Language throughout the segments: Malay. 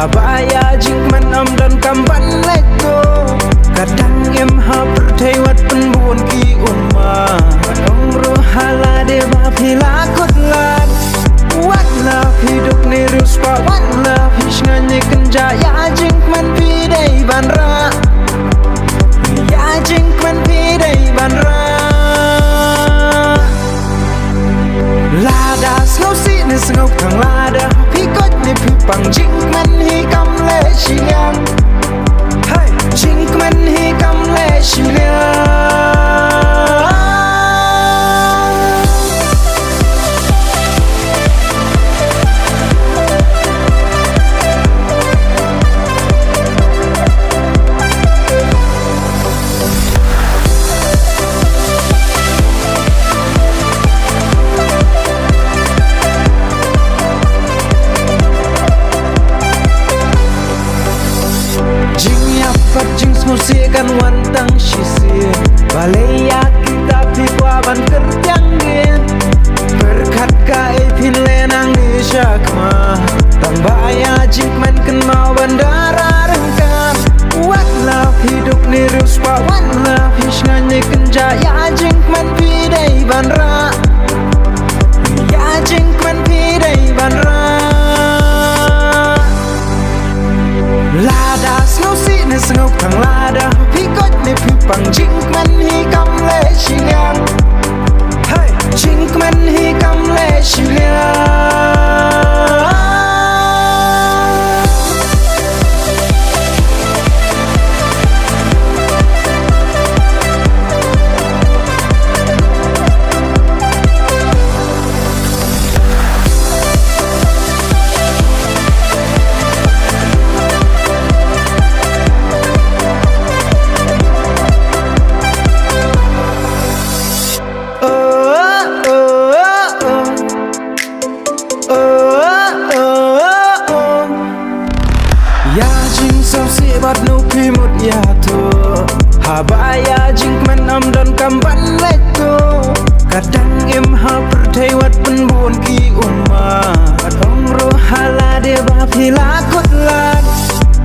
Habaya jing man am dan kamban leko kadang em ha pertewat penbuon ki umma ong rohala de ba phila kotlan wat la hidup ni ruspa wat la hishnganye kenja ya jing man pi dei banra ya jing man pi dei banra lada slow si ni sngok thang lada pi kot ni pi pang jing man hi kam le shingang hey jing man hi kam le shingang kan wantang sisir balaya kita pipa ban kerjang din berkat kai pin lenang di syakma tambaya jikman kan mau bandara rengkan wat love hidup ni ruspa wat love hishnganye kenjaya jikman pidai banra ya jikman pidai banra lada slow si ni sengok thang lada pikot ni pipang jingman hi kam le shingang hey jingman hi kam le shingang Habaya jing man am dan kamban leko kadang em ha pertewat penbuon ki umma ong rohala de ba phila kotlan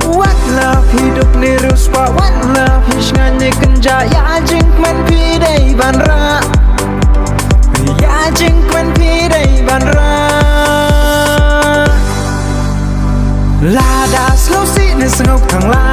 wat la hidup ni ruspa wat la hishnganye kenjaya jing man pidai banra ya jing man pidai banra lada slow si ni sengok thang la